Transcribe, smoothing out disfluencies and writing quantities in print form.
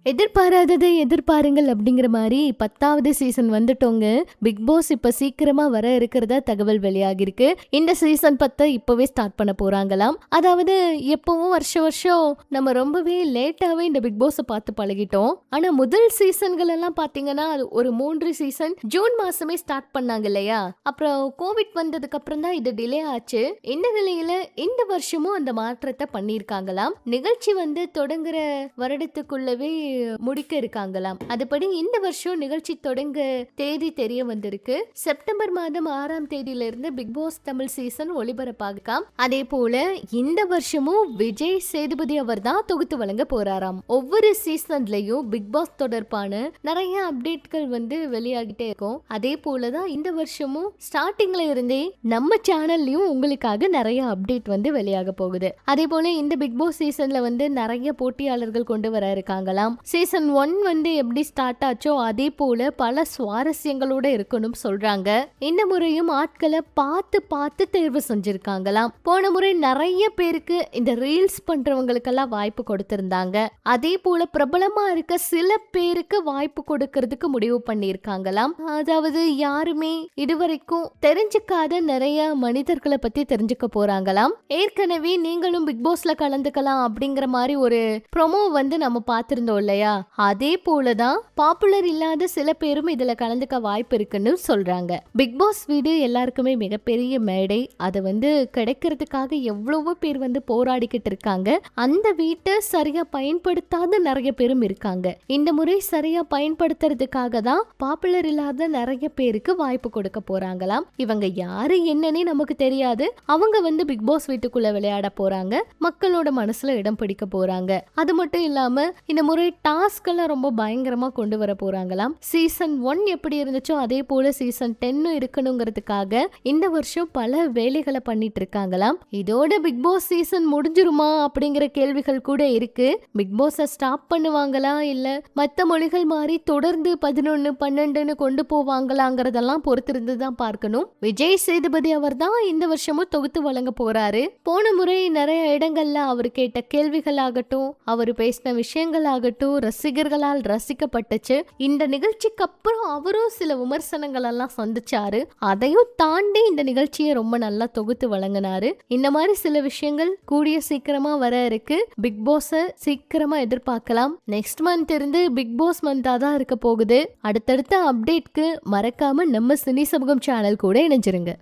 எதிர்பாராததை எதிர்பாருங்கள் அப்படிங்கிற மாதிரி 10வது சீசன் வந்துட்டோங்க. பிக் பாஸ் இப்ப சீக்கிரமா வர இருக்கிறதா தகவல் வெளியாகிருக்கு. இந்த சீசன் 10 இப்பவே ஸ்டார்ட் பண்ண போறாங்களாம். அதாவது எப்பவும் வருஷம் நம்ம ரொம்பவே லேட்டாவே இந்த பிக் பாஸ் பார்த்து பழகிட்டோம். ஆனா முதல் சீசன்கள் எல்லாம் பாத்தீங்கன்னா ஒரு 3 சீசன் ஜூன் மாசமே ஸ்டார்ட் பண்ணாங்க இல்லையா? அப்புறம் கோவிட் வந்ததுக்கு அப்புறம் தான் இது டிலே ஆச்சு. இந்த நிலையில இந்த வருஷமும் அந்த மாற்றத்தை பண்ணிருக்காங்களாம். நிகழ்ச்சி தொடங்குற வருடத்துக்குள்ளவே முடிக்க இருக்காங்களாம். அதுபடி இந்த வருஷம் நிகழ்ச்சி தொடங்க தேதி தெரிய வந்திருக்கு. செப்டம்பர் மாதம் 6ஆம் தேதியில இருந்து பிக் பாஸ் தமிழ் சீசன் ஒளிபரப்பாகும். அதே போல இந்த வருஷமும் விஜய் சேதுபதி அவர் தான் தொகுத்து வழங்க போறாராம். ஒவ்வொரு சீசன்லயும் பிக் பாஸ் தொடர்பான நிறைய அப்டேட்கள் வெளியாகிட்டே இருக்கும். அதே போலதான் இந்த வருஷமும் ஸ்டார்டிங்ல இருந்தே நம்ம சேனல்லையும் உங்களுக்காக நிறைய அப்டேட் வெளியாக போகுது. அதே போல இந்த பிக் பாஸ் சீசன்ல நிறைய போட்டியாளர்கள் கொண்டு வர இருக்காங்களாம். சீசன் 1 எப்படி ஸ்டார்ட் ஆச்சோ அதே போல பல சுவாரஸ்யங்களோட இருக்கணும் சொல்றாங்க. இந்த முறையும் ஆட்களை பார்த்து தேர்வு செஞ்சிருக்காங்களாம். போன முறை நிறைய பேருக்கு இந்த ரீல்ஸ் பண்றவங்களுக்கெல்லாம் வாய்ப்பு கொடுத்திருந்தாங்க. அதே போல பிரபலமா இருக்க சில பேருக்கு வாய்ப்பு கொடுக்கறதுக்கு முடிவு பண்ணிருக்காங்களாம். அதாவது யாருமே இதுவரைக்கும் தெரிஞ்சுக்காத நிறைய மனிதர்களை பத்தி தெரிஞ்சுக்க போறாங்களாம். ஏற்கனவே நீங்களும் பிக் பாஸ்ல கலந்துக்கலாம் அப்படிங்கிற மாதிரி ஒரு ப்ரோமோ நம்ம பார்த்திருந்தோம் இல்லையா? அதே போலதான் பாப்புலர் இல்லாத சில பேரும் இதுல கலந்துக்க வாய்ப்பு இருக்குன்னு சொல்றாங்க. பிக் பாஸ் வீடு எல்லாருக்குமே மிகப்பெரிய மேடை. அதை கிடைக்கிறதுக்காக எவ்வளவோ பேர் போராடிக்கிட்டு இருக்காங்க. அந்த வீட்டை சரியா பயன்படுத்தாத நிறைய பேரும் இருக்காங்க. இந்த முறை சரியா பயன்படுத்துறதுக்காக தான் பாப்புலர் இல்லாத நிறைய பேருக்கு வாய்ப்பு கொடுக்க போறாங்களாம். இவங்க யாரு என்னன்னே நமக்கு தெரியாது. அவங்க பிக் பாஸ் வீட்டுக்குள்ள விளையாட போறாங்க. மக்களோட மனசுல இடம் பிடிக்க போறாங்க. அது மட்டும் இல்லாம இந்த முறை டாஸ்க் எல்லாம் ரொம்ப பயங்கரமா கொண்டு வர போறாங்களாம். சீசன் 1 எப்படி இருந்துச்சோ அதே போல சீசன் 10 இருக்கணுங்கிறதுக்காக இந்த வருஷம் பல வேலைகளை பண்ணிட்டு இருக்காங்களாம். இதோட பிக் பாஸ் சீசன் முடிஞ்சிருமா அப்படிங்கிற கேள்விகள் கூட இருக்கு. பிக் பாஸ் ஸ்டாப் பண்ணுவாங்களா இல்ல மத்த மொழிகள் மாதிரி தொடர்ந்து 11, 12 கொண்டு போவாங்களாங்கிறதெல்லாம் பொறுத்திருந்து தான் பார்க்கணும். விஜய் சேதுபதி அவர் தான் இந்த வருஷமும் தொகுத்து வழங்க போறாரு. போன முறை நிறைய இடங்கள்ல அவர் கேட்ட கேள்விகள் ஆகட்டும், அவர் பேசின விஷயங்கள் ஆகட்டும் ரசிகர்களால் ரசிக்கப்பட்டுச்சு. இந்த நிகழ்ச்சிக்கு அப்புறம் அவரும் சில விமர்சனங்கள் எல்லாம் சந்திச்சாரு. அதையும் தாண்டி இந்த நிகழ்ச்சியை ரொம்ப நல்லா தொகுத்து வழங்கினாரு. இந்த மாதிரி சில விஷயங்கள் கூடிய சீக்கிரமா வர இருக்கு. பிக் பாஸ் சீக்கிரமா எதிர்பார்க்கலாம். நெக்ஸ்ட் மந்த் இருந்து பிக் பாஸ் மந்தா தான் இருக்க போகுது. அடுத்தடுத்த அப்டேட்க்கு மறக்காம நம்ம சினி சமூகம் சேனல் கூட இணைஞ்சிருங்க.